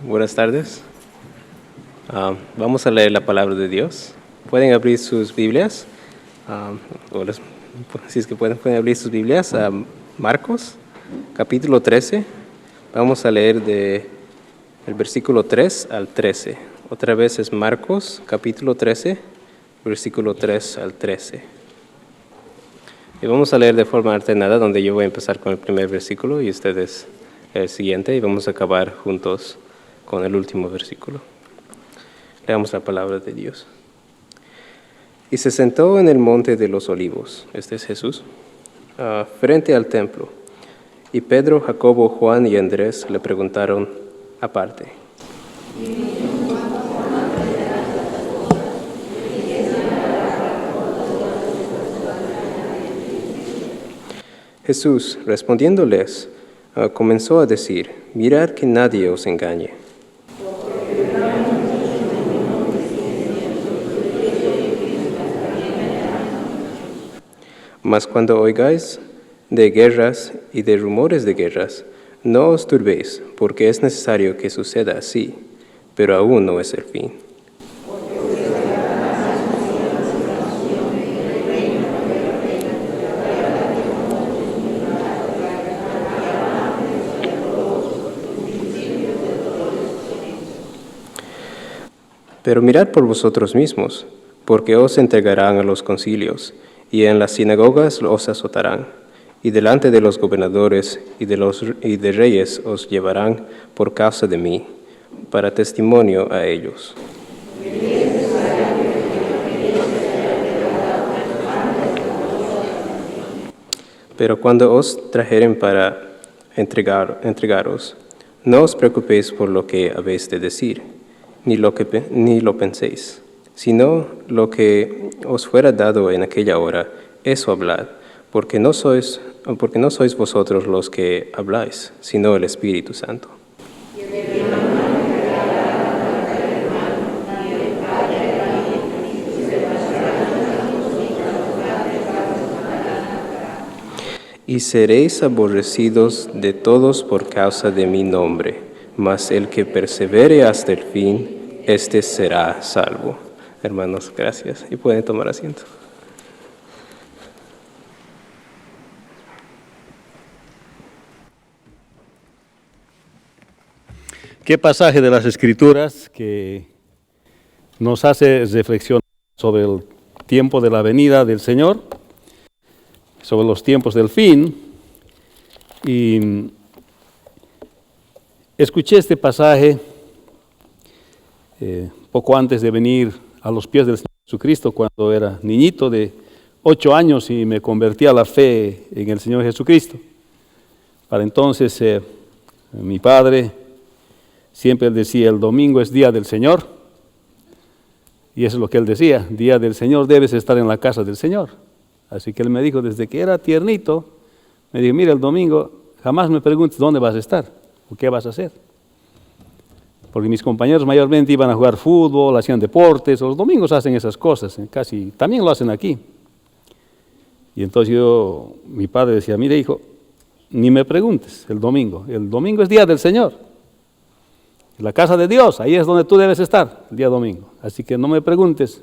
Buenas tardes. Vamos a leer la palabra de Dios. Pueden abrir sus Biblias, si es que pueden abrir sus Biblias a Marcos, capítulo 13. Vamos a leer del versículo 3 al 13. Otra vez es Marcos, capítulo 13, versículo 3 al 13. Y vamos a leer de forma alternada, donde yo voy a empezar con el primer versículo y ustedes el siguiente, y vamos a acabar juntos con el último versículo. Leamos la palabra de Dios. Y se sentó en el monte de los olivos, este es Jesús, frente al templo. Y Pedro, Jacobo, Juan y Andrés le preguntaron aparte: Jesús, respondiéndoles, comenzó a decir: mirad que nadie os engañe. Mas cuando oigáis de guerras y de rumores de guerras, no os turbéis, porque es necesario que suceda así, pero aún no es el fin. Pero mirad por vosotros mismos, porque os entregarán a los concilios, y en las sinagogas os azotarán, y delante de los gobernadores y de reyes os llevarán por causa de mí, para testimonio a ellos. Pero cuando os trajeren para entregaros, no os preocupéis por lo que habéis de decir, ni lo penséis, sino lo que os fuera dado en aquella hora, eso hablad, porque no sois vosotros los que habláis, sino el Espíritu Santo. Y seréis aborrecidos de todos por causa de mi nombre, mas el que persevere hasta el fin, éste será salvo. Hermanos, gracias. Y pueden tomar asiento. ¿Qué pasaje de las Escrituras que nos hace reflexionar sobre el tiempo de la venida del Señor, sobre los tiempos del fin? Y escuché este pasaje poco antes de venir a los pies del Señor Jesucristo, cuando era niñito de 8 años y me convertí a la fe en el Señor Jesucristo. Para entonces mi padre siempre decía: el domingo es día del Señor, y eso es lo que él decía: día del Señor, debes estar en la casa del Señor. Así que él me dijo, desde que era tiernito, me dijo: mira, el domingo jamás me preguntes dónde vas a estar o qué vas a hacer. Porque mis compañeros mayormente iban a jugar fútbol, hacían deportes, los domingos hacen esas cosas, casi también lo hacen aquí. Y entonces mi padre decía: mire, hijo, ni me preguntes el domingo es día del Señor. En la casa de Dios, ahí es donde tú debes estar, el día domingo. Así que no me preguntes,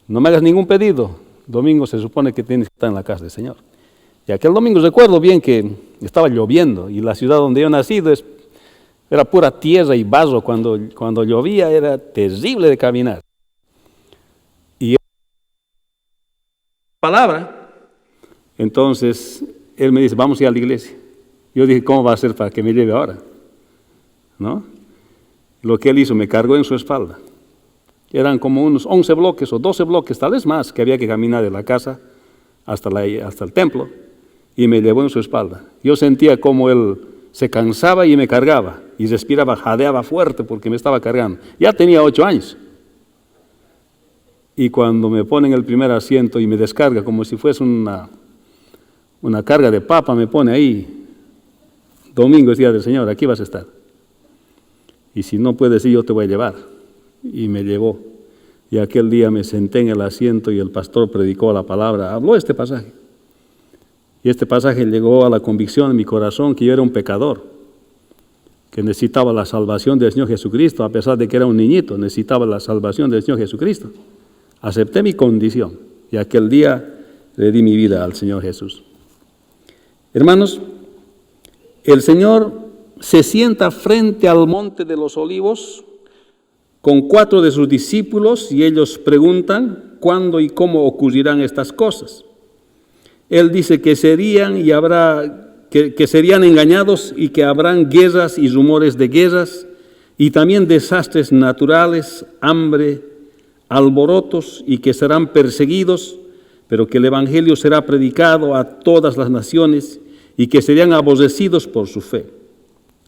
no me hagas ningún pedido. Domingo se supone que tienes que estar en la casa del Señor. Y aquel domingo recuerdo bien que estaba lloviendo, y la ciudad donde yo he nacido era pura tierra y barro. Cuando llovía era terrible de caminar. Y palabra, entonces él me dice: vamos a ir a la iglesia. Yo dije: ¿cómo va a ser para que me lleve ahora? ¿No? Lo que él hizo, me cargó en su espalda. Eran como unos 11 bloques o 12 bloques, tal vez más, que había que caminar de la casa hasta el templo, y me llevó en su espalda. Yo sentía como él se cansaba y me cargaba, y respiraba, jadeaba fuerte porque me estaba cargando. Ya tenía 8 años. Y cuando me pone en el primer asiento y me descarga como si fuese una carga de papa, me pone ahí: domingo es día del Señor, aquí vas a estar. Y si no puedes ir, yo te voy a llevar. Y me llevó. Y aquel día me senté en el asiento y el pastor predicó la palabra, habló este pasaje. Y este pasaje llegó a la convicción en mi corazón que yo era un pecador, que necesitaba la salvación del Señor Jesucristo, a pesar de que era un niñito, necesitaba la salvación del Señor Jesucristo. Acepté mi condición y aquel día le di mi vida al Señor Jesús. Hermanos, el Señor se sienta frente al monte de los olivos con 4 de sus discípulos y ellos preguntan cuándo y cómo ocurrirán estas cosas. Él dice que serían engañados y que habrán guerras y rumores de guerras y también desastres naturales, hambre, alborotos y que serán perseguidos, pero que el Evangelio será predicado a todas las naciones y que serían aborrecidos por su fe.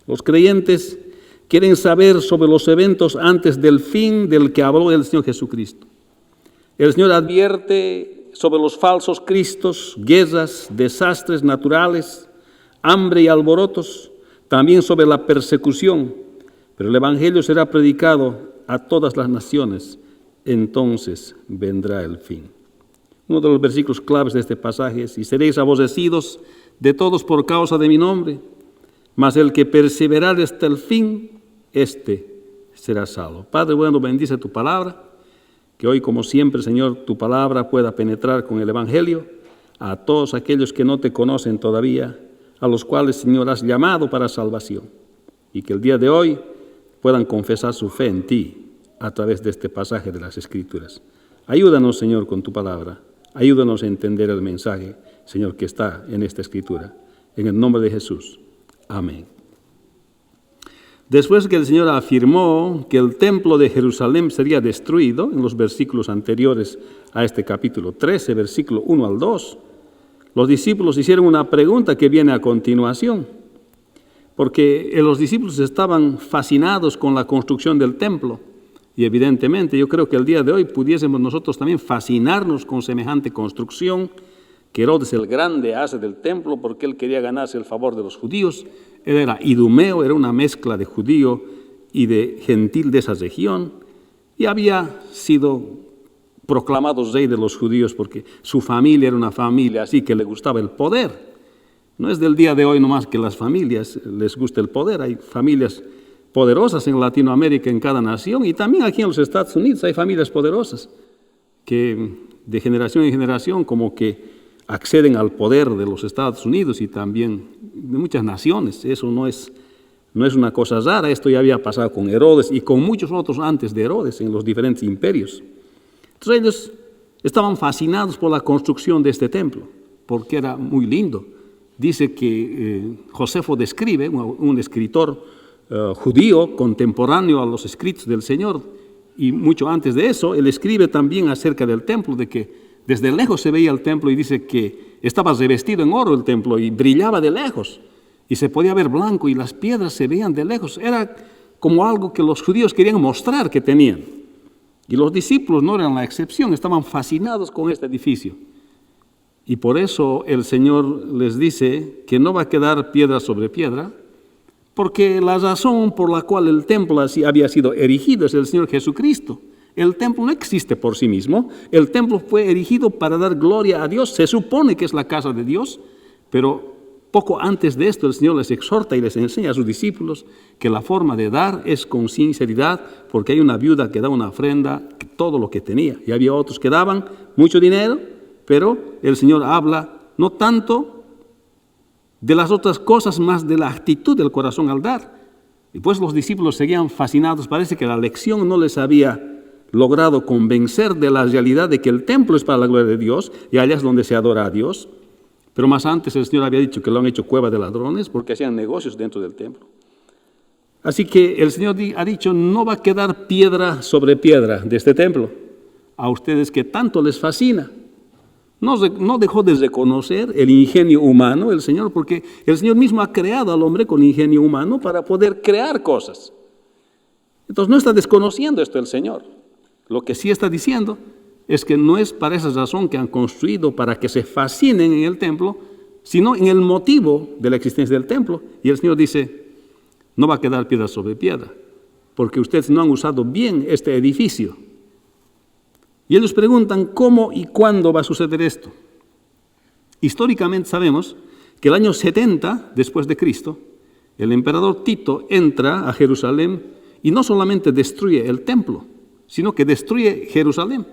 Los creyentes quieren saber sobre los eventos antes del fin del que habló el Señor Jesucristo. El Señor advierte sobre los falsos cristos, guerras, desastres naturales, hambre y alborotos, también sobre la persecución, pero el Evangelio será predicado a todas las naciones, entonces vendrá el fin. Uno de los versículos claves de este pasaje es: y seréis aborrecidos de todos por causa de mi nombre, mas el que perseverare hasta el fin, este será salvo. Padre bueno, bendice tu palabra, que hoy, como siempre, Señor, tu palabra pueda penetrar con el Evangelio a todos aquellos que no te conocen todavía, a los cuales, Señor, has llamado para salvación, y que el día de hoy puedan confesar su fe en ti a través de este pasaje de las Escrituras. Ayúdanos, Señor, con tu palabra. Ayúdanos a entender el mensaje, Señor, que está en esta Escritura. En el nombre de Jesús. Amén. Después que el Señor afirmó que el templo de Jerusalén sería destruido, en los versículos anteriores a este capítulo 13, versículo 1 al 2, los discípulos hicieron una pregunta que viene a continuación, porque los discípulos estaban fascinados con la construcción del templo, y evidentemente yo creo que el día de hoy pudiésemos nosotros también fascinarnos con semejante construcción que Herodes el Grande hace del templo, porque él quería ganarse el favor de los judíos. Él era idumeo, era una mezcla de judío y de gentil de esa región, y había sido proclamado rey de los judíos porque su familia era una familia así que le gustaba el poder. No es del día de hoy nomás que las familias les gusta el poder, hay familias poderosas en Latinoamérica, en cada nación, y también aquí en los Estados Unidos hay familias poderosas que de generación en generación como que acceden al poder de los Estados Unidos y también de muchas naciones. Eso no es una cosa rara, esto ya había pasado con Herodes y con muchos otros antes de Herodes en los diferentes imperios. Entonces ellos estaban fascinados por la construcción de este templo, porque era muy lindo. Dice que Josefo describe, un escritor judío contemporáneo a los escritos del Señor, y mucho antes de eso, él escribe también acerca del templo, de que desde lejos se veía el templo y dice que estaba revestido en oro el templo y brillaba de lejos y se podía ver blanco y las piedras se veían de lejos. Era como algo que los judíos querían mostrar que tenían. Y los discípulos no eran la excepción, estaban fascinados con este edificio. Y por eso el Señor les dice que no va a quedar piedra sobre piedra, porque la razón por la cual el templo así había sido erigido es el Señor Jesucristo. El templo no existe por sí mismo, el templo fue erigido para dar gloria a Dios, se supone que es la casa de Dios, pero poco antes de esto el Señor les exhorta y les enseña a sus discípulos que la forma de dar es con sinceridad, porque hay una viuda que da una ofrenda, todo lo que tenía, y había otros que daban mucho dinero, pero el Señor habla no tanto de las otras cosas, más de la actitud del corazón al dar. Y pues los discípulos seguían fascinados, parece que la lección no les había logrado convencer de la realidad de que el templo es para la gloria de Dios y allá es donde se adora a Dios. Pero más antes el Señor había dicho que lo han hecho cueva de ladrones porque hacían negocios dentro del templo. Así que el Señor ha dicho, no va a quedar piedra sobre piedra de este templo. A ustedes que tanto les fascina. No dejó de reconocer el ingenio humano, el Señor, porque el Señor mismo ha creado al hombre con ingenio humano para poder crear cosas. Entonces no está desconociendo esto el Señor. Lo que sí está diciendo es que no es para esa razón que han construido, para que se fascinen en el templo, sino en el motivo de la existencia del templo. Y el Señor dice, no va a quedar piedra sobre piedra, porque ustedes no han usado bien este edificio. Y ellos preguntan cómo y cuándo va a suceder esto. Históricamente sabemos que el año 70 después de Cristo el emperador Tito entra a Jerusalén y no solamente destruye el templo, sino que destruye Jerusalén.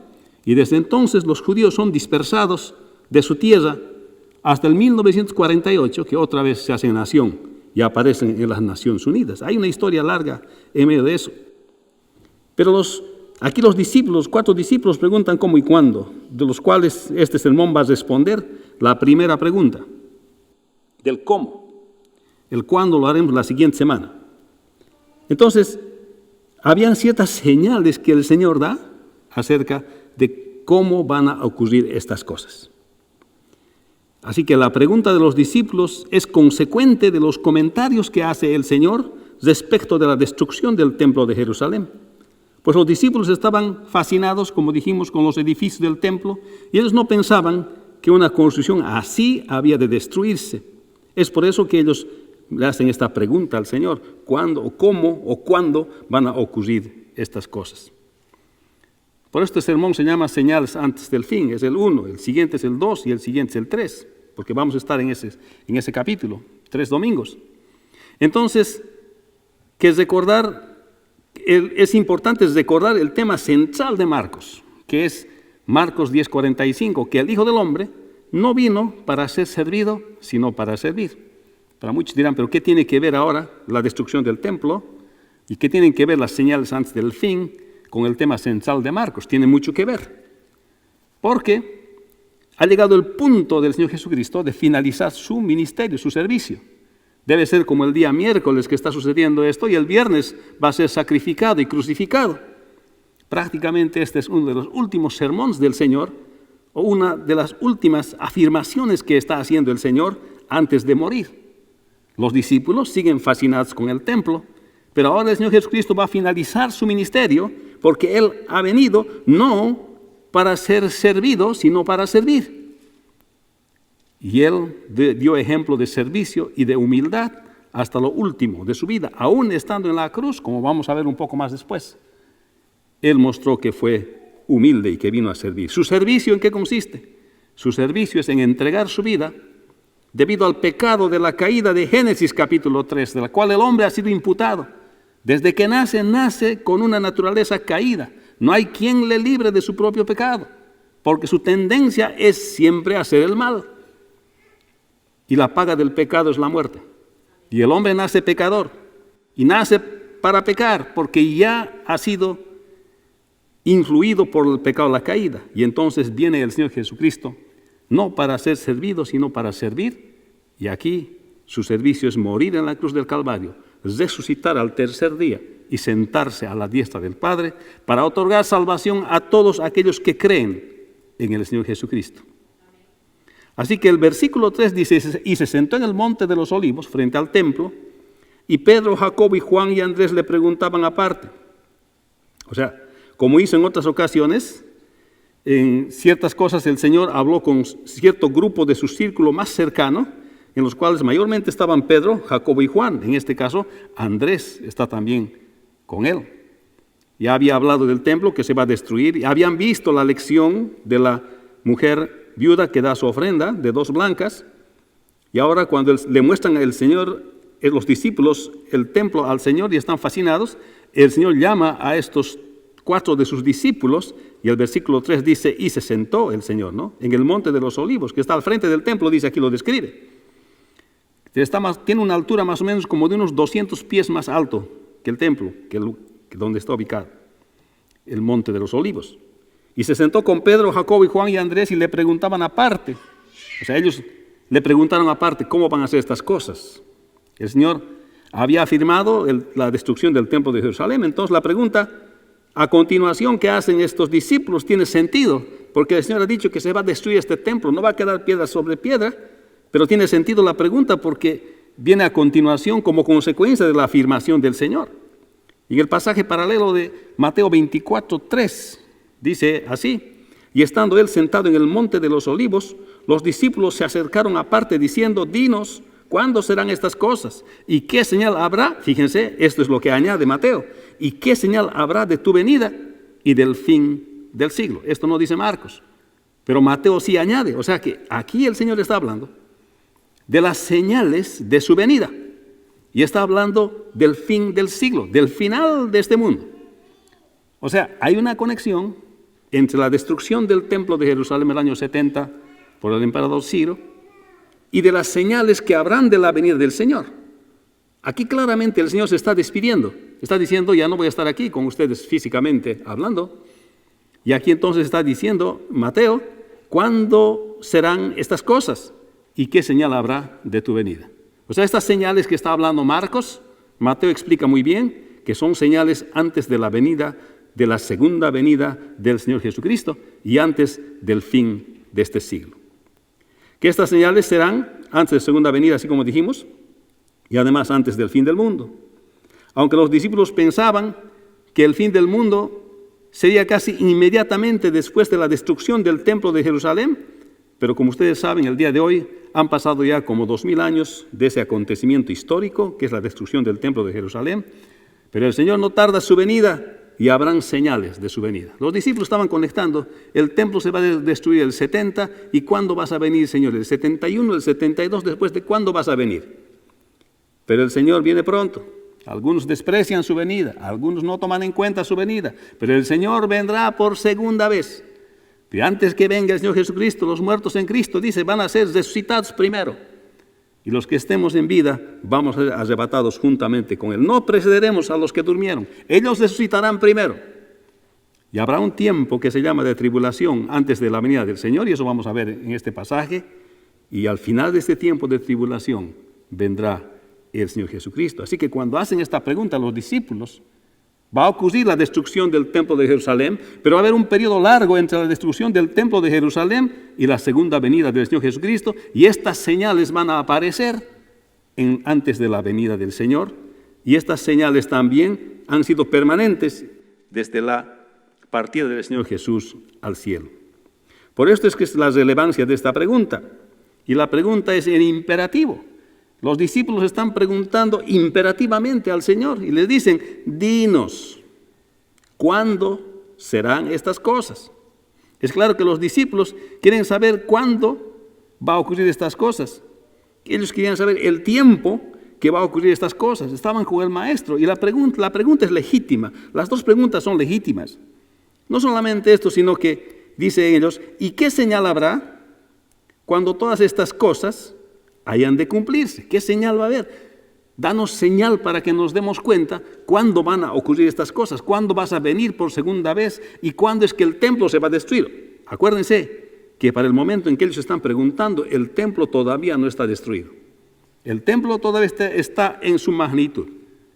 Y desde entonces los judíos son dispersados de su tierra hasta el 1948, que otra vez se hace nación y aparecen en las Naciones Unidas. Hay una historia larga en medio de eso. Pero aquí los discípulos, 4 discípulos preguntan cómo y cuándo, de los cuales este sermón va a responder la primera pregunta, del cómo. El cuándo lo haremos la siguiente semana. Entonces, habían ciertas señales que el Señor da acerca de cómo van a ocurrir estas cosas. Así que la pregunta de los discípulos es consecuente de los comentarios que hace el Señor respecto de la destrucción del templo de Jerusalén. Pues los discípulos estaban fascinados, como dijimos, con los edificios del templo, y ellos no pensaban que una construcción así había de destruirse. Es por eso que ellos le hacen esta pregunta al Señor: ¿cuándo o cómo o cuándo van a ocurrir estas cosas? Por este sermón se llama Señales antes del fin. Es el 1, el siguiente es el 2 y el siguiente es el 3, porque vamos a estar en ese capítulo, 3 domingos. Entonces, es importante recordar el tema central de Marcos, que es Marcos 10:45, que el Hijo del Hombre no vino para ser servido, sino para servir. Para muchos dirán, ¿pero qué tiene que ver ahora la destrucción del templo? ¿Y qué tienen que ver las señales antes del fin con el tema central de Marcos? Tiene mucho que ver. Porque ha llegado el punto del Señor Jesucristo de finalizar su ministerio, su servicio. Debe ser como el día miércoles que está sucediendo esto, y el viernes va a ser sacrificado y crucificado. Prácticamente este es uno de los últimos sermones del Señor, o una de las últimas afirmaciones que está haciendo el Señor antes de morir. Los discípulos siguen fascinados con el templo, pero ahora el Señor Jesucristo va a finalizar su ministerio, porque Él ha venido no para ser servido, sino para servir. Y Él dio ejemplo de servicio y de humildad hasta lo último de su vida, aún estando en la cruz, como vamos a ver un poco más después. Él mostró que fue humilde y que vino a servir. ¿Su servicio en qué consiste? Su servicio es en entregar su vida debido al pecado de la caída de Génesis capítulo 3, de la cual el hombre ha sido imputado. Desde que nace con una naturaleza caída. No hay quien le libre de su propio pecado, porque su tendencia es siempre hacer el mal. Y la paga del pecado es la muerte. Y el hombre nace pecador, y nace para pecar, porque ya ha sido influido por el pecado, la caída. Y entonces viene el Señor Jesucristo, no para ser servido, sino para servir. Y aquí su servicio es morir en la cruz del Calvario, resucitar al tercer día y sentarse a la diestra del Padre para otorgar salvación a todos aquellos que creen en el Señor Jesucristo. Así que el versículo 3 dice: y se sentó en el monte de los olivos frente al templo, y Pedro, Jacobo y Juan y Andrés le preguntaban aparte. O sea, como hizo en otras ocasiones, en ciertas cosas el Señor habló con cierto grupo de su círculo más cercano, en los cuales mayormente estaban Pedro, Jacobo y Juan. En este caso, Andrés está también con él. Ya había hablado del templo que se va a destruir, y habían visto la lección de la mujer viuda que da su ofrenda de 2 blancas, y ahora cuando le muestran al Señor, los discípulos, el templo al Señor, y están fascinados, el Señor llama a estos 4 de sus discípulos, y el versículo 3 dice: y se sentó el Señor, ¿no?, en el monte de los olivos, que está al frente del templo, dice aquí, lo describe. Tiene una altura más o menos como de unos 200 pies más alto que el templo, que donde está ubicado, el monte de los olivos. Y se sentó con Pedro, Jacobo y Juan y Andrés, y le preguntaban aparte. O sea, ellos le preguntaron aparte cómo van a hacer estas cosas. El Señor había afirmado la destrucción del templo de Jerusalén. Entonces la pregunta a continuación que hacen estos discípulos tiene sentido, porque el Señor ha dicho que se va a destruir este templo, no va a quedar piedra sobre piedra, pero tiene sentido la pregunta porque viene a continuación como consecuencia de la afirmación del Señor. Y en el pasaje paralelo de Mateo 24:3 dice así: y estando él sentado en el monte de los olivos, los discípulos se acercaron aparte diciendo: dinos, ¿cuándo serán estas cosas? ¿Y qué señal habrá? Fíjense, esto es lo que añade Mateo. ¿Y qué señal habrá de tu venida y del fin del siglo? Esto no dice Marcos, pero Mateo sí añade. O sea que aquí el Señor está hablando de las señales de su venida. y está hablando del fin del siglo, del final de este mundo. O sea, hay una conexión entre la destrucción del templo de Jerusalén en el año 70 por el emperador Ciro y de las señales que habrán de la venida del Señor. Aquí claramente el Señor se está despidiendo, está diciendo, ya no voy a estar aquí con ustedes físicamente hablando. Y aquí entonces está diciendo Mateo, ¿cuándo serán estas cosas? ¿Y qué señal habrá de tu venida? O sea, estas señales que está hablando Marcos, Mateo explica muy bien que son señales antes de la venida, de la segunda venida del Señor Jesucristo y antes del fin de este siglo. Que estas señales serán antes de la segunda venida, así como dijimos, y además antes del fin del mundo. Aunque los discípulos pensaban que el fin del mundo sería casi inmediatamente después de la destrucción del templo de Jerusalén, pero como ustedes saben, el día de hoy han pasado ya como 2000 años de ese acontecimiento histórico, que es la destrucción del templo de Jerusalén, pero el Señor no tarda su venida y habrán señales de su venida. Los discípulos estaban conectando, el templo se va a destruir el 70, ¿y cuándo vas a venir, Señor? El 71, el 72, después de ¿cuándo vas a venir? Pero el Señor viene pronto. Algunos desprecian su venida, algunos no toman en cuenta su venida, pero el Señor vendrá por segunda vez. Y antes que venga el Señor Jesucristo, los muertos en Cristo, dice, van a ser resucitados primero. Y los que estemos en vida, vamos a ser arrebatados juntamente con Él. No precederemos a los que durmieron. Ellos resucitarán primero. Y habrá un tiempo que se llama de tribulación antes de la venida del Señor, y eso vamos a ver en este pasaje. Y al final de este tiempo de tribulación vendrá el Señor Jesucristo. Así que cuando hacen esta pregunta a los discípulos, va a ocurrir la destrucción del templo de Jerusalén, pero va a haber un periodo largo entre la destrucción del templo de Jerusalén y la segunda venida del Señor Jesucristo, y estas señales van a aparecer antes de la venida del Señor, y estas señales también han sido permanentes desde la partida del Señor Jesús al cielo. Por esto es que es la relevancia de esta pregunta, y la pregunta es en imperativo. Los discípulos están preguntando imperativamente al Señor y le dicen, dinos, ¿cuándo serán estas cosas? Es claro que los discípulos quieren saber cuándo va a ocurrir estas cosas. Ellos querían saber el tiempo que va a ocurrir estas cosas. Estaban con el Maestro y la pregunta es legítima. Las dos preguntas son legítimas. No solamente esto, sino que dicen ellos, ¿y qué señal habrá cuando todas estas cosas hayan de cumplirse? ¿Qué señal va a haber? Danos señal para que nos demos cuenta cuándo van a ocurrir estas cosas, cuándo vas a venir por segunda vez y cuándo es que el templo se va a destruir. Acuérdense que para el momento en que ellos están preguntando, el templo todavía no está destruido. El templo todavía está en su magnitud.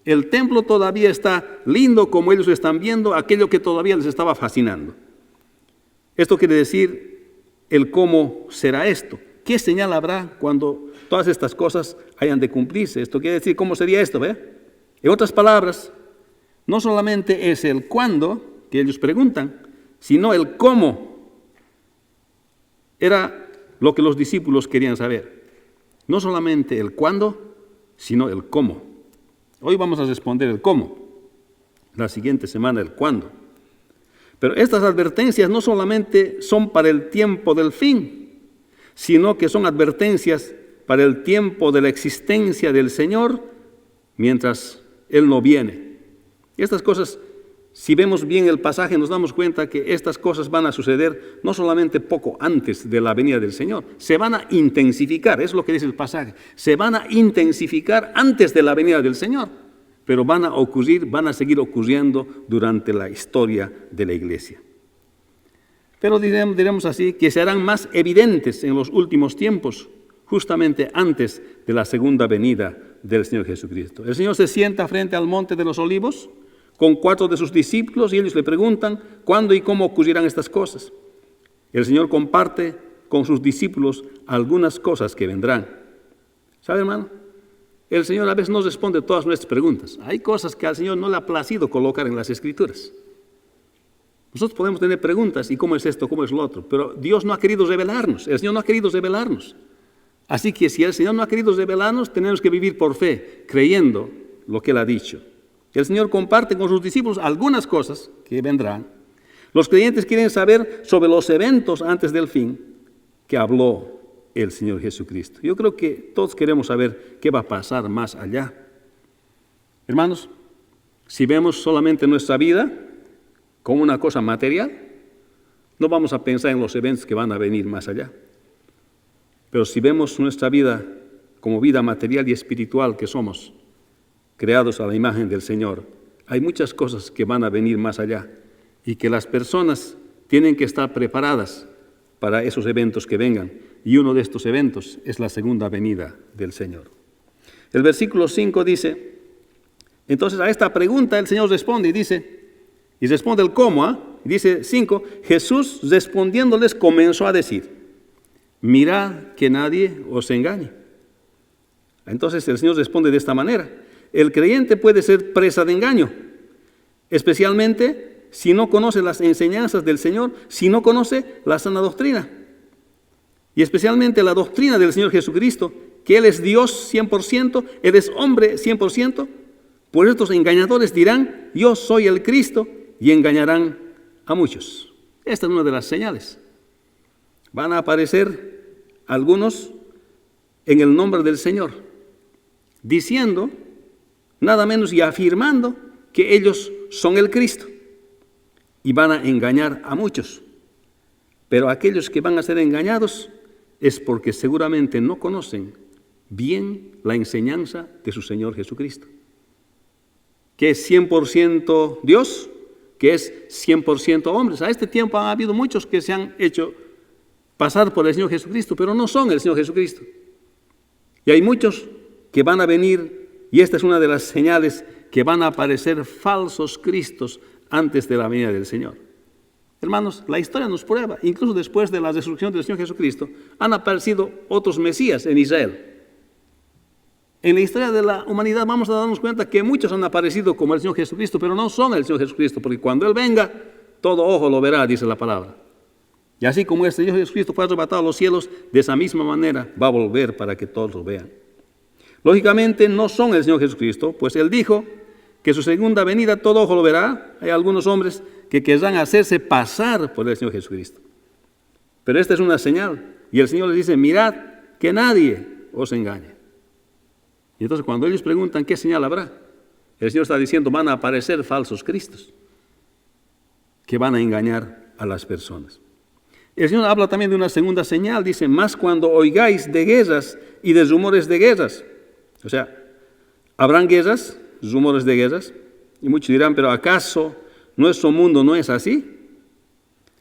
El templo todavía está lindo como ellos están viendo, aquello que todavía les estaba fascinando. Esto quiere decir el cómo será esto. ¿Qué señal habrá cuando todas estas cosas hayan de cumplirse? Esto quiere decir, ¿cómo sería esto? ¿Ve? En otras palabras, no solamente es el cuándo que ellos preguntan, sino el cómo. Era lo que los discípulos querían saber. No solamente el cuándo, sino el cómo. Hoy vamos a responder el cómo. La siguiente semana el cuándo. Pero estas advertencias no solamente son para el tiempo del fin, sino que son advertencias para el tiempo de la existencia del Señor mientras Él no viene. Y estas cosas, si vemos bien el pasaje, nos damos cuenta que estas cosas van a suceder no solamente poco antes de la venida del Señor, se van a intensificar, es lo que dice el pasaje, se van a intensificar antes de la venida del Señor, pero van a ocurrir, van a seguir ocurriendo durante la historia de la iglesia. Pero diremos así, que serán más evidentes en los últimos tiempos, justamente antes de la segunda venida del Señor Jesucristo. El Señor se sienta frente al Monte de los Olivos con 4 de sus discípulos y ellos le preguntan cuándo y cómo ocurrirán estas cosas. El Señor comparte con sus discípulos algunas cosas que vendrán. ¿Sabe, hermano? El Señor a veces no responde todas nuestras preguntas. Hay cosas que al Señor no le ha placido colocar en las Escrituras. Nosotros podemos tener preguntas, ¿y cómo es esto, cómo es lo otro? Pero Dios no ha querido revelarnos, el Señor no ha querido revelarnos. Así que si el Señor no ha querido revelarnos, tenemos que vivir por fe, creyendo lo que Él ha dicho. El Señor comparte con sus discípulos algunas cosas que vendrán. Los creyentes quieren saber sobre los eventos antes del fin que habló el Señor Jesucristo. Yo creo que todos queremos saber qué va a pasar más allá. Hermanos, si vemos solamente nuestra vida como una cosa material, no vamos a pensar en los eventos que van a venir más allá. Pero si vemos nuestra vida como vida material y espiritual que somos, creados a la imagen del Señor, hay muchas cosas que van a venir más allá y que las personas tienen que estar preparadas para esos eventos que vengan. Y uno de estos eventos es la segunda venida del Señor. El versículo 5 dice, entonces a esta pregunta el Señor responde y responde el cómo, dice 5, Jesús respondiéndoles comenzó a decir, mirad que nadie os engañe. Entonces el Señor responde de esta manera, el creyente puede ser presa de engaño, especialmente si no conoce las enseñanzas del Señor, si no conoce la sana doctrina. Y especialmente la doctrina del Señor Jesucristo, que Él es Dios 100%, Él es hombre 100%. Por estos engañadores dirán, yo soy el Cristo, y engañarán a muchos. Esta es una de las señales. Van a aparecer algunos en el nombre del Señor, diciendo, nada menos y afirmando que ellos son el Cristo. Y van a engañar a muchos. Pero aquellos que van a ser engañados es porque seguramente no conocen bien la enseñanza de su Señor Jesucristo, que es 100% Dios, que es 100% hombres. A este tiempo han habido muchos que se han hecho pasar por el Señor Jesucristo, pero no son el Señor Jesucristo. Y hay muchos que van a venir, y esta es una de las señales, que van a aparecer falsos cristos antes de la venida del Señor. Hermanos, la historia nos prueba, incluso después de la resurrección del Señor Jesucristo, han aparecido otros mesías en Israel. En la historia de la humanidad vamos a darnos cuenta que muchos han aparecido como el Señor Jesucristo, pero no son el Señor Jesucristo, porque cuando Él venga, todo ojo lo verá, dice la palabra. Y así como el Señor Jesucristo fue arrebatado a los cielos, de esa misma manera va a volver para que todos lo vean. Lógicamente no son el Señor Jesucristo, pues Él dijo que su segunda venida todo ojo lo verá. Hay algunos hombres que querrán hacerse pasar por el Señor Jesucristo. Pero esta es una señal. Y el Señor les dice, mirad que nadie os engañe. Y entonces cuando ellos preguntan qué señal habrá, el Señor está diciendo, van a aparecer falsos cristos que van a engañar a las personas. El Señor habla también de una segunda señal, dice, más cuando oigáis de guerras y de rumores de guerras. O sea, habrán guerras, rumores de guerras, y muchos dirán, pero ¿acaso nuestro mundo no es así?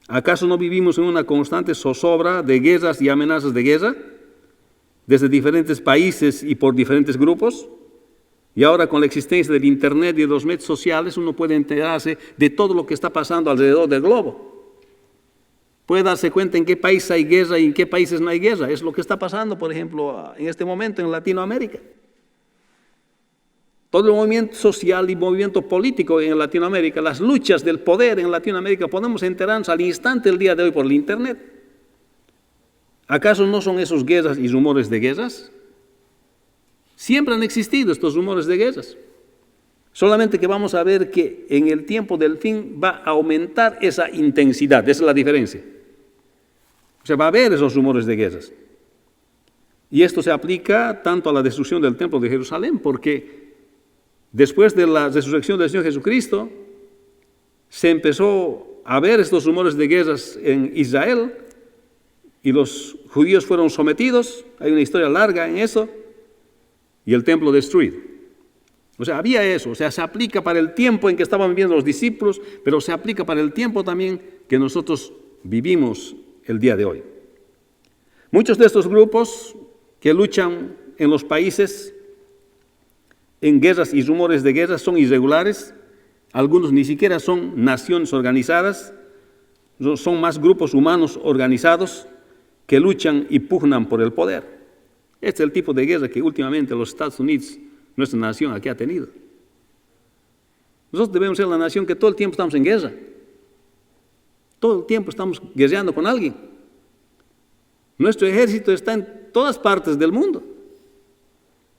¿Acaso no vivimos en una constante zozobra de guerras y amenazas de guerra? Desde diferentes países y por diferentes grupos. Y ahora con la existencia del Internet y de los medios sociales, uno puede enterarse de todo lo que está pasando alrededor del globo. Puede darse cuenta en qué país hay guerra y en qué países no hay guerra. Es lo que está pasando, por ejemplo, en este momento en Latinoamérica. Todo el movimiento social y movimiento político en Latinoamérica, las luchas del poder en Latinoamérica, podemos enterarnos al instante el día de hoy por el Internet. ¿Acaso no son esos guerras y rumores de guerras? Siempre han existido estos rumores de guerras. Solamente que vamos a ver que en el tiempo del fin va a aumentar esa intensidad. Esa es la diferencia. O sea, va a haber esos rumores de guerras. Y esto se aplica tanto a la destrucción del templo de Jerusalén, porque después de la resurrección del Señor Jesucristo, se empezó a ver estos rumores de guerras en Israel, y los judíos fueron sometidos. Hay una historia larga en eso, y el templo destruido. O sea, había eso. O sea, se aplica para el tiempo en que estaban viviendo los discípulos, pero se aplica para el tiempo también que nosotros vivimos el día de hoy. Muchos de estos grupos que luchan en los países en guerras y rumores de guerra son irregulares. Algunos ni siquiera son naciones organizadas, son más grupos humanos organizados que luchan y pugnan por el poder. Este es el tipo de guerra que últimamente los Estados Unidos, nuestra nación, aquí ha tenido. Nosotros debemos ser la nación que todo el tiempo estamos en guerra. Todo el tiempo estamos guerreando con alguien. Nuestro ejército está en todas partes del mundo.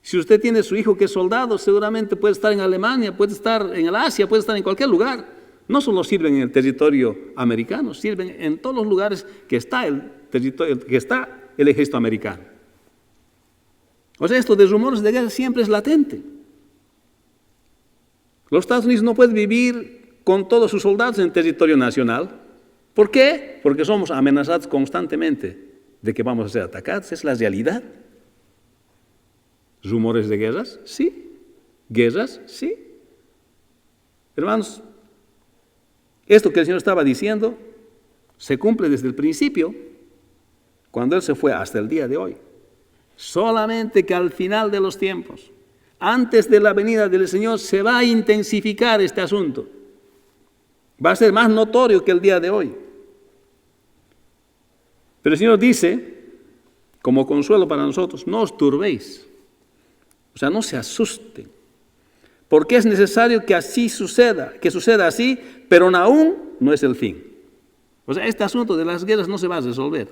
Si usted tiene su hijo que es soldado, seguramente puede estar en Alemania, puede estar en el Asia, puede estar en cualquier lugar. No solo sirven en el territorio americano, sirven en todos los lugares que está el ejército americano. O sea, esto de rumores de guerra siempre es latente. Los Estados Unidos no pueden vivir con todos sus soldados en territorio nacional. ¿Por qué? Porque somos amenazados constantemente de que vamos a ser atacados. Es la realidad. ¿Rumores de guerras? Sí. ¿Guerras? Sí. Hermanos, esto que el Señor estaba diciendo se cumple desde el principio, cuando Él se fue hasta el día de hoy. Solamente que al final de los tiempos, antes de la venida del Señor, se va a intensificar este asunto. Va a ser más notorio que el día de hoy. Pero el Señor dice, como consuelo para nosotros, no os turbéis. O sea, no se asusten. Porque es necesario que así suceda, que suceda así, pero aún no es el fin. O sea, este asunto de las guerras no se va a resolver.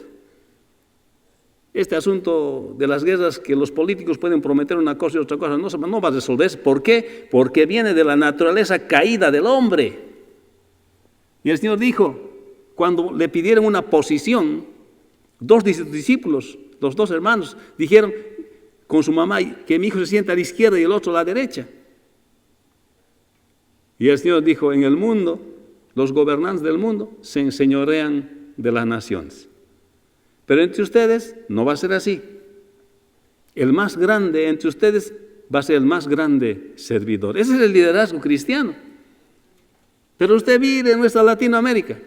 Este asunto de las guerras que los políticos pueden prometer una cosa y otra cosa no va a resolverse. ¿Por qué? Porque viene de la naturaleza caída del hombre. Y el Señor dijo, cuando le pidieron una posición, dos discípulos, los dos hermanos, dijeron con su mamá que mi hijo se sienta a la izquierda y el otro a la derecha. Y el Señor dijo, en el mundo, los gobernantes del mundo se enseñorean de las naciones. Pero entre ustedes no va a ser así. El más grande entre ustedes va a ser el más grande servidor. Ese es el liderazgo cristiano. Pero usted vive en nuestra Latinoamérica.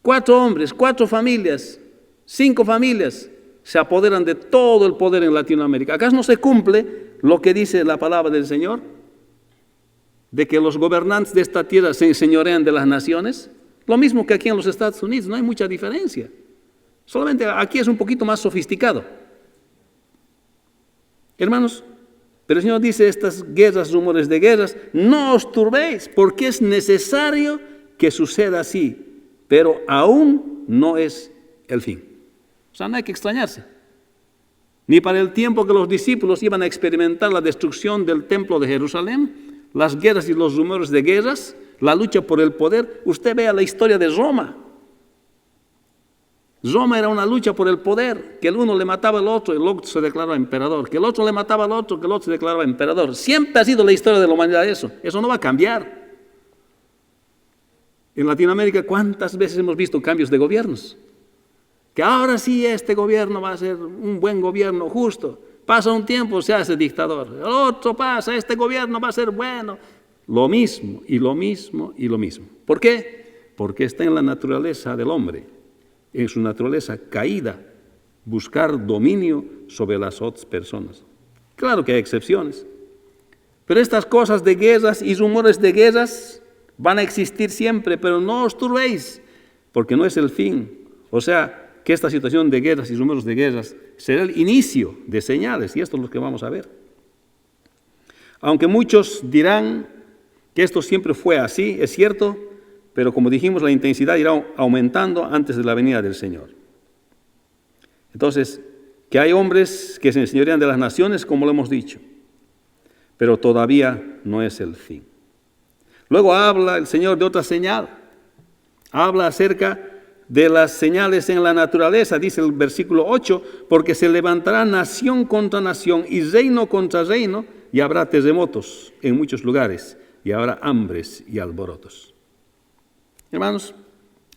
4 hombres, 4 familias, 5 familias se apoderan de todo el poder en Latinoamérica. ¿Acaso no se cumple lo que dice la palabra del Señor? De que los gobernantes de esta tierra se enseñorean de las naciones. Lo mismo que aquí en los Estados Unidos, no hay mucha diferencia. Solamente aquí es un poquito más sofisticado. Hermanos, pero el Señor dice, estas guerras, rumores de guerras, no os turbéis, porque es necesario que suceda así, pero aún no es el fin. O sea, no hay que extrañarse. Ni para el tiempo que los discípulos iban a experimentar la destrucción del templo de Jerusalén, las guerras y los rumores de guerras, la lucha por el poder. Usted vea la historia de Roma. Roma era una lucha por el poder, que el uno le mataba al otro y el otro se declaraba emperador, que el otro le mataba al otro, que el otro se declaraba emperador. Siempre ha sido la historia de la humanidad eso no va a cambiar. En Latinoamérica, ¿cuántas veces hemos visto cambios de gobiernos? Que ahora sí este gobierno va a ser un buen gobierno justo. Pasa un tiempo, se hace dictador. El otro pasa, este gobierno va a ser bueno. Lo mismo, y lo mismo, y lo mismo. ¿Por qué? Porque está en la naturaleza del hombre, en su naturaleza caída, buscar dominio sobre las otras personas. Claro que hay excepciones. Pero estas cosas de guerras y rumores de guerras van a existir siempre, pero no os turbéis, porque no es el fin. O sea, que esta situación de guerras y rumores de guerras será el inicio de señales, y esto es lo que vamos a ver. Aunque muchos dirán que esto siempre fue así, es cierto, pero como dijimos, la intensidad irá aumentando antes de la venida del Señor. Entonces, que hay hombres que se enseñorean de las naciones, como lo hemos dicho, pero todavía no es el fin. Luego habla el Señor de otra señal, habla acerca de las señales en la naturaleza, dice el versículo 8, porque se levantará nación contra nación y reino contra reino, y habrá terremotos en muchos lugares, y habrá hambres y alborotos. Hermanos,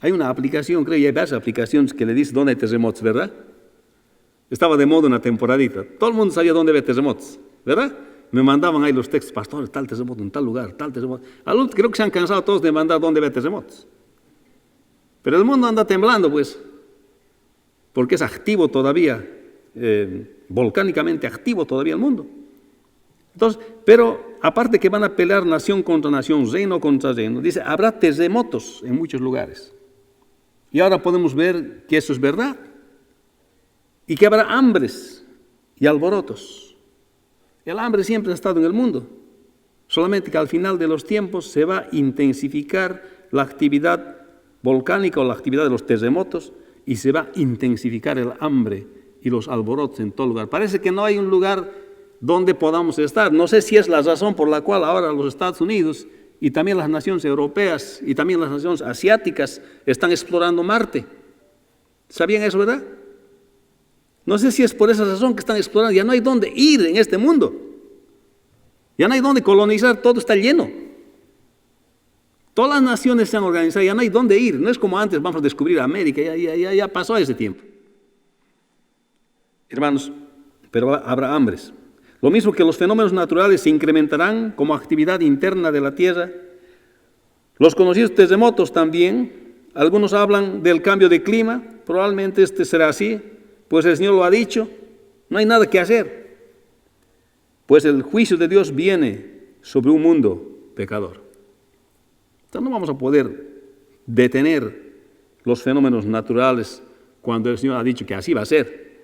hay una aplicación, creo, y hay varias aplicaciones que le dice dónde hay terremotos, ¿verdad? Estaba de moda una temporadita, todo el mundo sabía dónde había terremotos, ¿verdad? Me mandaban ahí los textos, pastor, tal terremoto en tal lugar, tal terremoto. Creo que se han cansado todos de mandar dónde había terremotos. Pero el mundo anda temblando, pues, porque es activo todavía, volcánicamente activo todavía el mundo. Entonces, pero aparte que van a pelear nación contra nación, reino contra reino, dice, habrá terremotos en muchos lugares. Y ahora podemos ver que eso es verdad. Y que habrá hambres y alborotos. El hambre siempre ha estado en el mundo. Solamente que al final de los tiempos se va a intensificar la actividad volcánica o la actividad de los terremotos y se va a intensificar el hambre y los alborotos en todo lugar. Parece que no hay un lugar donde podamos estar. No sé si es la razón por la cual ahora los Estados Unidos y también las naciones europeas y también las naciones asiáticas están explorando Marte. ¿Sabían eso, verdad? No sé si es por esa razón que están explorando. Ya no hay dónde ir en este mundo. Ya no hay dónde colonizar, todo está lleno. Todas las naciones se han organizado, ya no hay dónde ir. No es como antes, vamos a descubrir América, ya pasó ese tiempo. Hermanos, pero habrá hambres. Lo mismo que los fenómenos naturales se incrementarán como actividad interna de la tierra. Los conocidos terremotos también. Algunos hablan del cambio de clima. Probablemente este será así, pues el Señor lo ha dicho. No hay nada que hacer, pues el juicio de Dios viene sobre un mundo pecador. Entonces no vamos a poder detener los fenómenos naturales cuando el Señor ha dicho que así va a ser.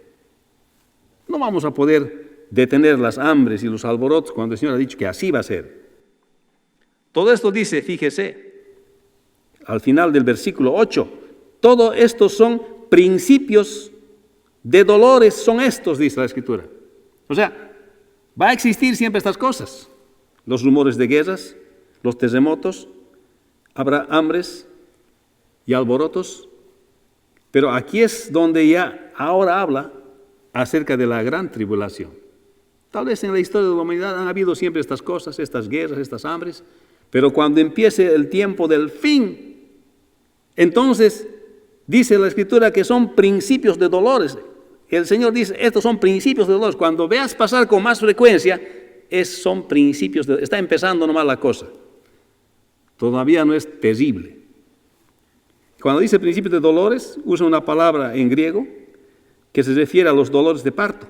No vamos a poder detener las hambres y los alborotos cuando el Señor ha dicho que así va a ser. Todo esto dice, fíjese, al final del versículo 8, todo esto son principios de dolores, son estos, dice la Escritura. O sea, va a existir siempre estas cosas. Los rumores de guerras, los terremotos, habrá hambres y alborotos, pero aquí es donde ya ahora habla acerca de la gran tribulación. Tal vez en la historia de la humanidad han habido siempre estas cosas, estas guerras, estas hambres, pero cuando empiece el tiempo del fin, entonces dice la Escritura que son principios de dolores. El Señor dice, estos son principios de dolores. Cuando veas pasar con más frecuencia, son principios de... Está empezando nomás la cosa. Todavía no es terrible. Cuando dice principios de dolores, usa una palabra en griego que se refiere a los dolores de parto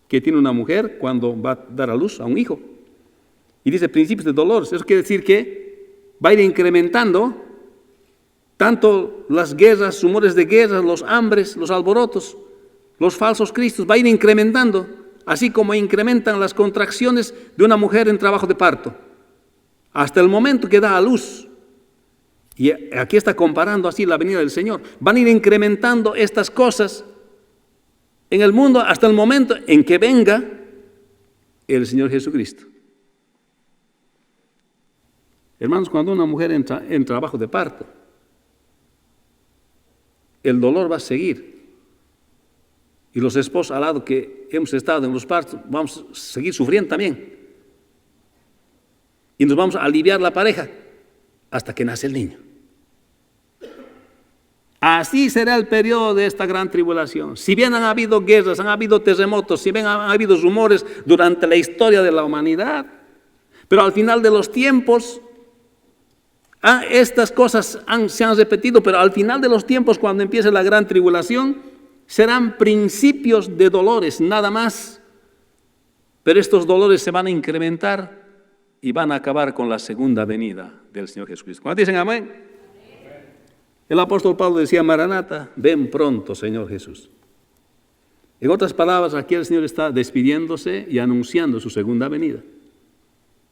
que tiene una mujer cuando va a dar a luz a un hijo. Y dice principios de dolores. Eso quiere decir que va a ir incrementando tanto las guerras, rumores de guerras, los hambres, los alborotos, los falsos cristos, va a ir incrementando, así como incrementan las contracciones de una mujer en trabajo de parto, hasta el momento que da a luz. Y aquí está comparando así la venida del Señor. Van a ir incrementando estas cosas en el mundo hasta el momento en que venga el Señor Jesucristo. Hermanos, cuando una mujer entra en trabajo de parto, el dolor va a seguir. Y los esposos al lado que hemos estado en los partos, vamos a seguir sufriendo también. Y nos vamos a aliviar la pareja hasta que nace el niño. Así será el periodo de esta gran tribulación. Si bien han habido guerras, han habido terremotos, si bien han habido rumores durante la historia de la humanidad, pero al final de los tiempos, estas cosas se han repetido, pero al final de los tiempos, cuando empiece la gran tribulación, serán principios de dolores, nada más. Pero estos dolores se van a incrementar y van a acabar con la segunda venida del Señor Jesucristo. ¿Cuántos dicen amén? El apóstol Pablo decía, Maranata, ven pronto, Señor Jesús. En otras palabras, aquí el Señor está despidiéndose y anunciando su segunda venida.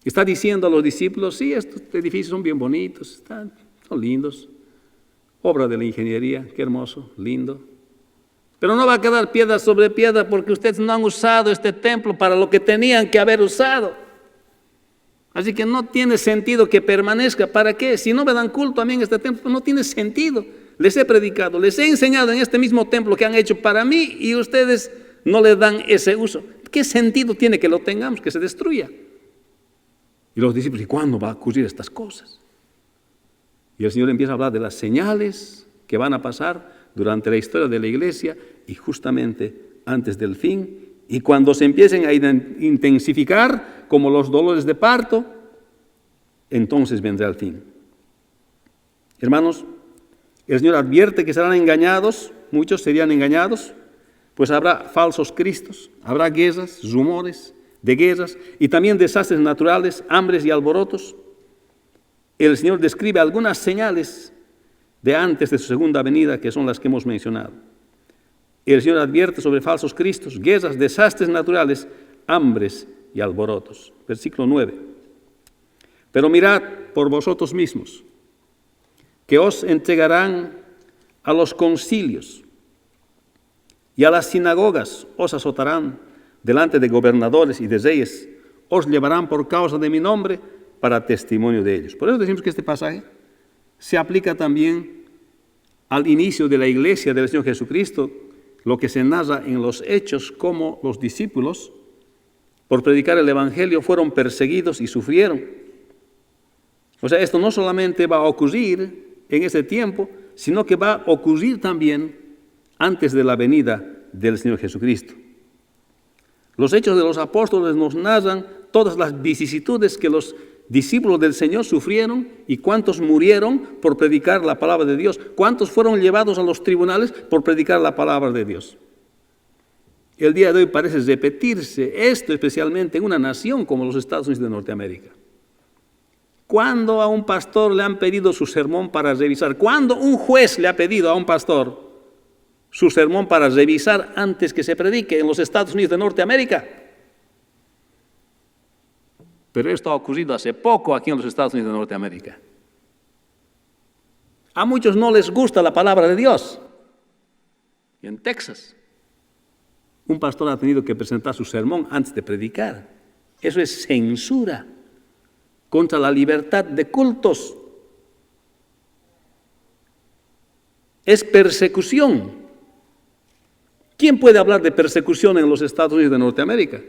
Está diciendo a los discípulos, sí, estos edificios son bien bonitos, son lindos, obra de la ingeniería, qué hermoso, lindo. Pero no va a quedar piedra sobre piedra porque ustedes no han usado este templo para lo que tenían que haber usado. Así que no tiene sentido que permanezca. ¿Para qué? Si no me dan culto a mí en este templo, no tiene sentido. Les he predicado, les he enseñado en este mismo templo que han hecho para mí y ustedes no le dan ese uso. ¿Qué sentido tiene que lo tengamos, que se destruya? Y los discípulos, ¿y cuándo va a ocurrir estas cosas? Y el Señor empieza a hablar de las señales que van a pasar durante la historia de la iglesia y justamente antes del fin. Y cuando se empiecen a intensificar, como los dolores de parto, entonces vendrá el fin. Hermanos, el Señor advierte que serán engañados, muchos serían engañados, pues habrá falsos cristos, habrá guerras, rumores de guerras y también desastres naturales, hambres y alborotos. El Señor describe algunas señales de antes de su segunda venida, que son las que hemos mencionado. El Señor advierte sobre falsos cristos, guerras, desastres naturales, hambres y alborotos. Versículo 9. Pero mirad por vosotros mismos, que os entregarán a los concilios y a las sinagogas, os azotarán delante de gobernadores y de reyes, os llevarán por causa de mi nombre para testimonio de ellos. Por eso decimos que este pasaje se aplica también al inicio de la iglesia del Señor Jesucristo, lo que se narra en los hechos como los discípulos por predicar el Evangelio fueron perseguidos y sufrieron. O sea, esto no solamente va a ocurrir en ese tiempo, sino que va a ocurrir también antes de la venida del Señor Jesucristo. Los hechos de los apóstoles nos narran todas las vicisitudes que los discípulos del Señor sufrieron y cuántos murieron por predicar la palabra de Dios, cuántos fueron llevados a los tribunales por predicar la palabra de Dios. El día de hoy parece repetirse esto, especialmente en una nación como los Estados Unidos de Norteamérica. ¿Cuándo a un pastor le han pedido su sermón para revisar? ¿Cuándo un juez le ha pedido a un pastor su sermón para revisar antes que se predique en los Estados Unidos de Norteamérica? Pero esto ha ocurrido hace poco aquí en los Estados Unidos de Norteamérica. A muchos no les gusta la palabra de Dios. Y en Texas, un pastor ha tenido que presentar su sermón antes de predicar. Eso es censura contra la libertad de cultos. Es persecución. ¿Quién puede hablar de persecución en los Estados Unidos de Norteamérica?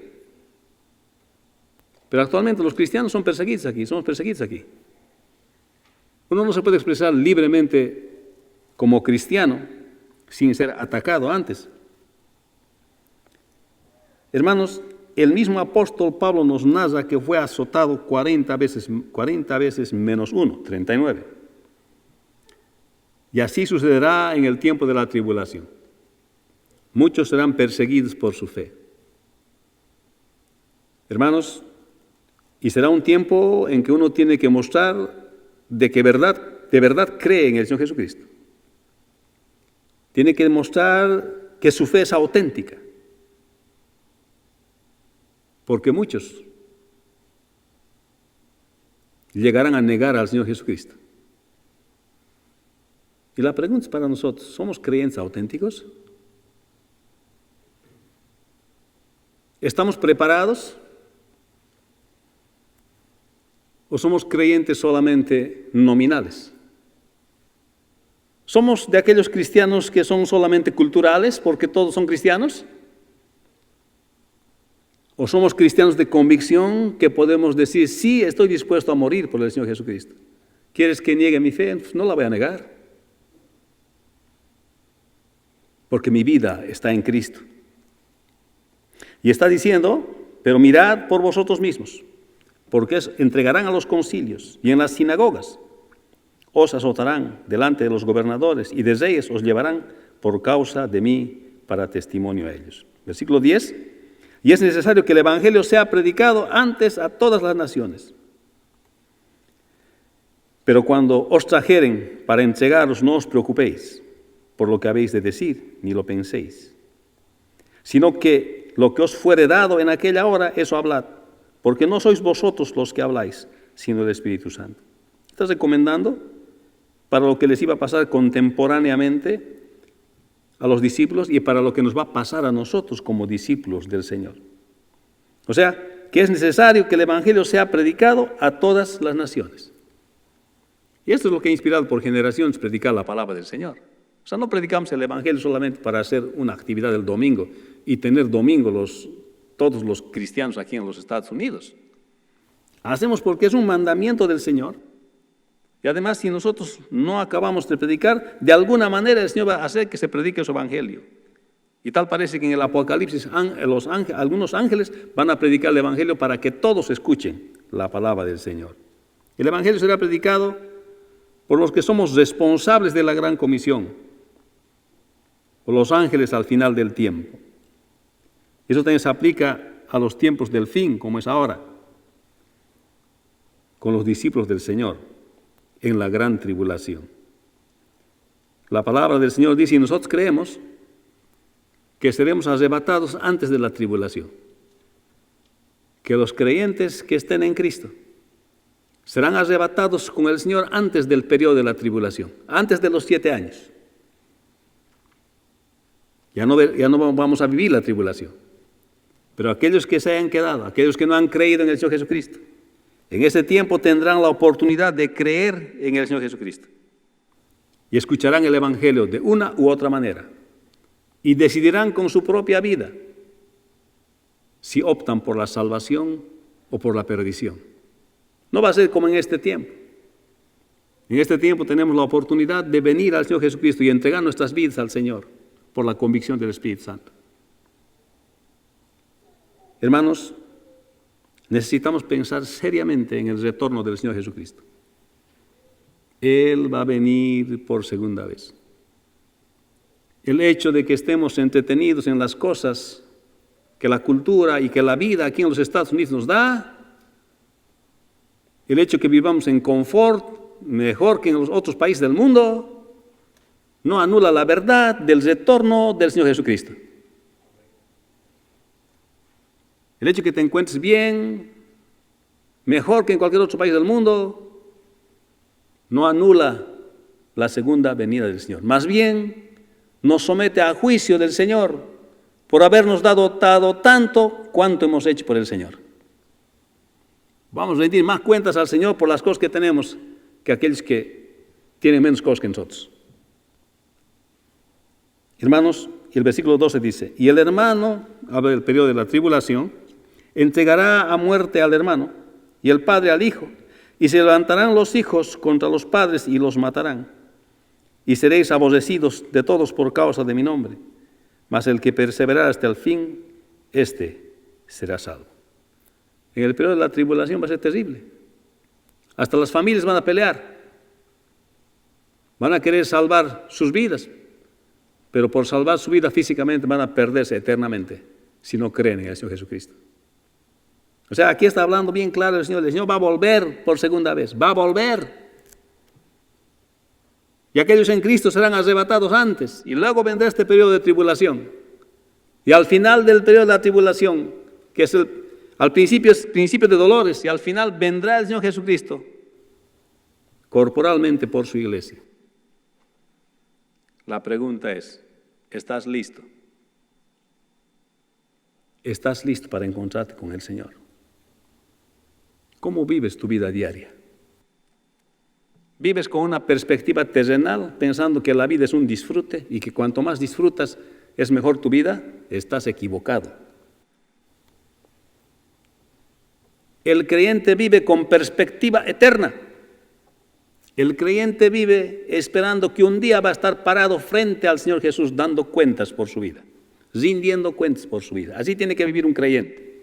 Pero actualmente los cristianos son perseguidos aquí, somos perseguidos aquí. Uno no se puede expresar libremente como cristiano sin ser atacado antes. Hermanos, el mismo apóstol Pablo nos narra que fue azotado 40 veces menos 1, 39. Y así sucederá en el tiempo de la tribulación. Muchos serán perseguidos por su fe. Hermanos, y será un tiempo en que uno tiene que mostrar de que de verdad cree en el Señor Jesucristo. Tiene que demostrar que su fe es auténtica. Porque muchos llegarán a negar al Señor Jesucristo. Y la pregunta es para nosotros, ¿somos creyentes auténticos? ¿Estamos preparados? ¿O somos creyentes solamente nominales? ¿Somos de aquellos cristianos que son solamente culturales porque todos son cristianos? ¿O somos cristianos de convicción que podemos decir, sí, estoy dispuesto a morir por el Señor Jesucristo? ¿Quieres que niegue mi fe? Pues no la voy a negar. Porque mi vida está en Cristo. Y está diciendo, pero mirad por vosotros mismos, porque entregarán a los concilios y en las sinagogas os azotarán delante de los gobernadores y de reyes os llevarán por causa de mí para testimonio a ellos. Versículo 10. Y es necesario que el Evangelio sea predicado antes a todas las naciones. Pero cuando os trajeren para entregaros, no os preocupéis por lo que habéis de decir, ni lo penséis, sino que lo que os fuere dado en aquella hora, eso hablad, porque no sois vosotros los que habláis, sino el Espíritu Santo. Está recomendando para lo que les iba a pasar contemporáneamente a los discípulos y para lo que nos va a pasar a nosotros como discípulos del Señor. O sea, que es necesario que el Evangelio sea predicado a todas las naciones. Y esto es lo que ha inspirado por generaciones predicar la palabra del Señor. O sea, no predicamos el Evangelio solamente para hacer una actividad del domingo y tener domingo todos los cristianos aquí en los Estados Unidos. Hacemos porque es un mandamiento del Señor. Y además, si nosotros no acabamos de predicar, de alguna manera el Señor va a hacer que se predique su Evangelio. Y tal parece que en el Apocalipsis algunos ángeles van a predicar el Evangelio para que todos escuchen la palabra del Señor. El Evangelio será predicado por los que somos responsables de la gran comisión, por los ángeles al final del tiempo. Eso también se aplica a los tiempos del fin, como es ahora, con los discípulos del Señor en la gran tribulación. La palabra del Señor dice, y nosotros creemos que seremos arrebatados antes de la tribulación, que los creyentes que estén en Cristo serán arrebatados con el Señor antes del periodo de la tribulación, antes de los 7 años. Ya no vamos a vivir la tribulación. Pero aquellos que se hayan quedado, aquellos que no han creído en el Señor Jesucristo, en ese tiempo tendrán la oportunidad de creer en el Señor Jesucristo. Y escucharán el Evangelio de una u otra manera. Y decidirán con su propia vida si optan por la salvación o por la perdición. No va a ser como en este tiempo. En este tiempo tenemos la oportunidad de venir al Señor Jesucristo y entregar nuestras vidas al Señor por la convicción del Espíritu Santo. Hermanos, necesitamos pensar seriamente en el retorno del Señor Jesucristo. Él va a venir por segunda vez. El hecho de que estemos entretenidos en las cosas que la cultura y que la vida aquí en los Estados Unidos nos da, el hecho de que vivamos en confort mejor que en los otros países del mundo, no anula la verdad del retorno del Señor Jesucristo. El hecho de que te encuentres bien, mejor que en cualquier otro país del mundo, no anula la segunda venida del Señor. Más bien, nos somete a juicio del Señor por habernos dado tanto cuanto hemos hecho por el Señor. Vamos a rendir más cuentas al Señor por las cosas que tenemos que aquellos que tienen menos cosas que nosotros. Hermanos, el versículo 12 dice, y el hermano, habla del periodo de la tribulación, entregará a muerte al hermano y el padre al hijo, y se levantarán los hijos contra los padres y los matarán, y seréis aborrecidos de todos por causa de mi nombre, mas el que perseverará hasta el fin, éste será salvo. En el periodo de la tribulación va a ser terrible. Hasta las familias van a pelear, van a querer salvar sus vidas, pero por salvar su vida físicamente van a perderse eternamente si no creen en el Señor Jesucristo. O sea, aquí está hablando bien claro el Señor va a volver por segunda vez, va a volver. Y aquellos en Cristo serán arrebatados antes, y luego vendrá este periodo de tribulación. Y al final del periodo de la tribulación, que es al principio es principio de dolores, y al final vendrá el Señor Jesucristo corporalmente por su iglesia. La pregunta es, ¿estás listo? ¿Estás listo para encontrarte con el Señor? ¿Cómo vives tu vida diaria? ¿Vives con una perspectiva terrenal, pensando que la vida es un disfrute y que cuanto más disfrutas es mejor tu vida? Estás equivocado. El creyente vive con perspectiva eterna. El creyente vive esperando que un día va a estar parado frente al Señor Jesús dando cuentas por su vida, rindiendo cuentas por su vida. Así tiene que vivir un creyente.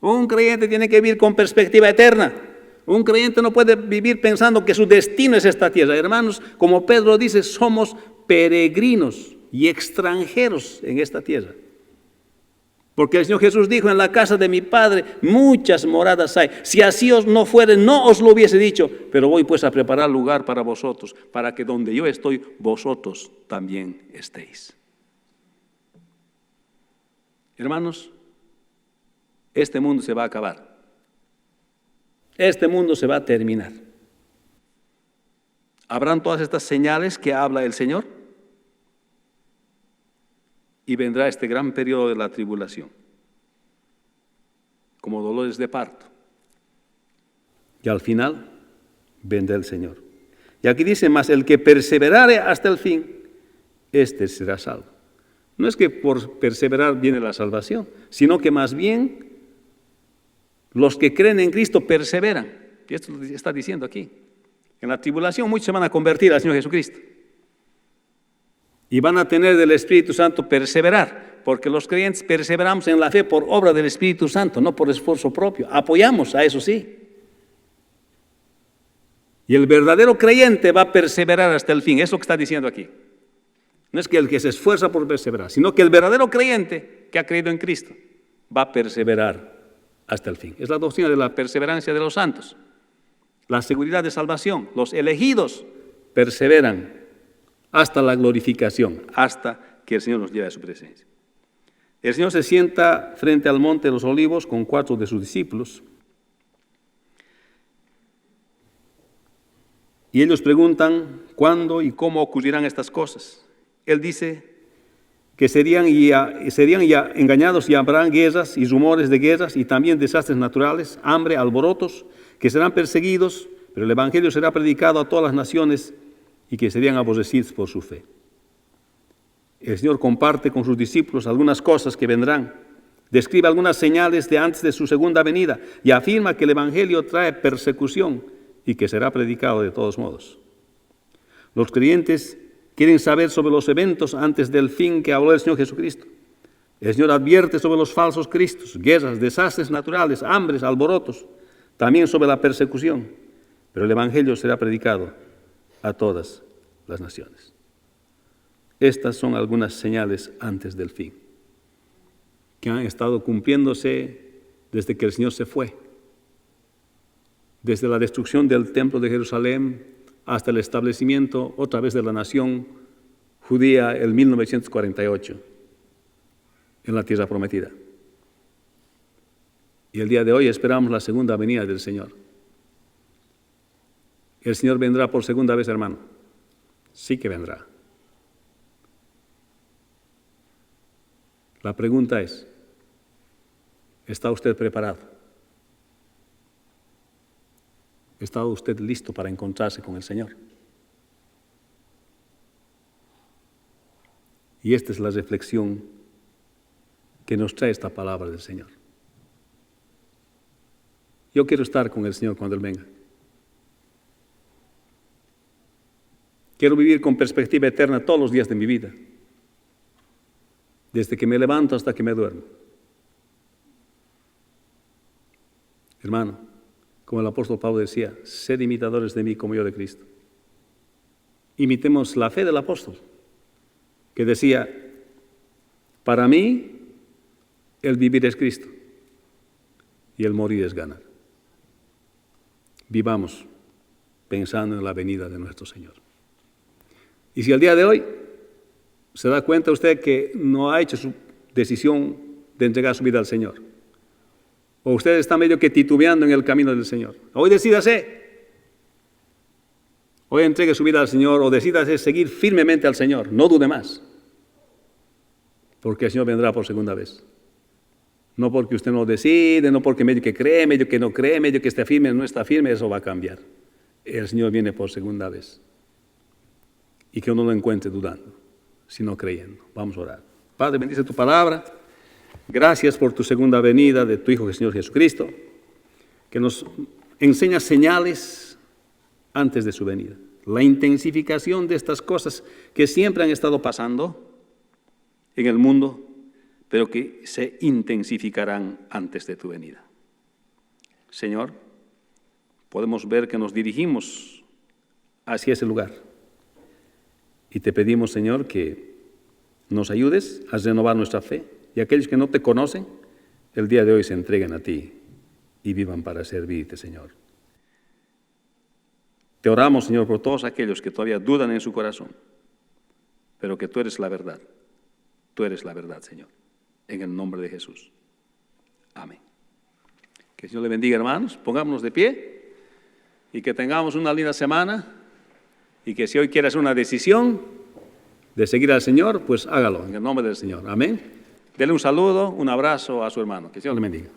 Un creyente tiene que vivir con perspectiva eterna. Un creyente no puede vivir pensando que su destino es esta tierra. Hermanos, como Pedro dice, somos peregrinos y extranjeros en esta tierra. Porque el Señor Jesús dijo, en la casa de mi Padre muchas moradas hay. Si así no fuere, no os lo hubiese dicho, pero voy pues a preparar lugar para vosotros, para que donde yo estoy, vosotros también estéis. Hermanos, este mundo se va a acabar. Este mundo se va a terminar. ¿Habrán todas estas señales que habla el Señor? Y vendrá este gran periodo de la tribulación, como dolores de parto. Y al final vendrá el Señor. Y aquí dice, mas el que perseverare hasta el fin, este será salvo. No es que por perseverar viene la salvación, sino que más bien los que creen en Cristo perseveran. Y esto lo está diciendo aquí. En la tribulación muchos se van a convertir al Señor Jesucristo. Y van a tener del Espíritu Santo perseverar, porque los creyentes perseveramos en la fe por obra del Espíritu Santo, no por esfuerzo propio. Apoyamos a eso sí. Y el verdadero creyente va a perseverar hasta el fin. Es lo que está diciendo aquí. No es que el que se esfuerza por perseverar, sino que el verdadero creyente que ha creído en Cristo va a perseverar hasta el fin. Es la doctrina de la perseverancia de los santos. La seguridad de salvación. Los elegidos perseveran hasta la glorificación, hasta que el Señor nos lleve a su presencia. El Señor se sienta frente al monte de los olivos con 4 de sus discípulos. Y ellos preguntan cuándo y cómo ocurrirán estas cosas. Él dice que serían ya engañados y habrán guerras y rumores de guerras y también desastres naturales, hambre, alborotos, que serán perseguidos, pero el Evangelio será predicado a todas las naciones y que serían aborrecidos por su fe. El Señor comparte con sus discípulos algunas cosas que vendrán Describe algunas señales de antes de su segunda venida y afirma que el Evangelio trae persecución y que será predicado de todos modos. Los creyentes quieren saber sobre los eventos antes del fin que habló el Señor Jesucristo. El Señor advierte sobre los falsos cristos, guerras, desastres naturales, hambres, alborotos, también sobre la persecución. Pero el Evangelio será predicado a todas las naciones. Estas son algunas señales antes del fin, que han estado cumpliéndose desde que el Señor se fue. Desde la destrucción del templo de Jerusalén hasta el establecimiento otra vez de la nación judía en 1948 en la tierra prometida. Y el día de hoy esperamos la segunda venida del Señor. El Señor vendrá por segunda vez, hermano. Sí que vendrá. La pregunta es, ¿está usted preparado? ¿Está usted listo para encontrarse con el Señor? Y esta es la reflexión que nos trae esta palabra del Señor. Yo quiero estar con el Señor cuando Él venga. Quiero vivir con perspectiva eterna todos los días de mi vida, desde que me levanto hasta que me duermo. Hermano, como el apóstol Pablo decía, sed imitadores de mí como yo de Cristo. Imitemos la fe del apóstol, que decía, para mí el vivir es Cristo y el morir es ganar. Vivamos pensando en la venida de nuestro Señor. Y si al día de hoy se da cuenta usted que no ha hecho su decisión de entregar su vida al Señor, o usted está medio que titubeando en el camino del Señor, hoy decídase. Hoy entregue su vida al Señor o decídase seguir firmemente al Señor. No dude más, porque el Señor vendrá por segunda vez. No porque usted no decide, no porque medio que cree, medio que no cree, medio que esté firme, no está firme, eso va a cambiar. El Señor viene por segunda vez. Y que uno no lo encuentre dudando, sino creyendo. Vamos a orar. Padre, bendice tu palabra. Gracias por tu segunda venida de tu Hijo, el Señor Jesucristo, que nos enseña señales antes de su venida. La intensificación de estas cosas que siempre han estado pasando en el mundo, pero que se intensificarán antes de tu venida. Señor, podemos ver que nos dirigimos hacia ese lugar. Y te pedimos, Señor, que nos ayudes a renovar nuestra fe y aquellos que no te conocen, el día de hoy se entreguen a ti y vivan para servirte, Señor. Te oramos, Señor, por todos aquellos que todavía dudan en su corazón, pero que tú eres la verdad. Tú eres la verdad, Señor. En el nombre de Jesús. Amén. Que el Señor le bendiga, hermanos. Pongámonos de pie y que tengamos una linda semana. Y que si hoy quiere hacer una decisión de seguir al Señor, pues hágalo en el nombre del Señor. Amén. Dele un saludo, un abrazo a su hermano. Que el Señor le bendiga.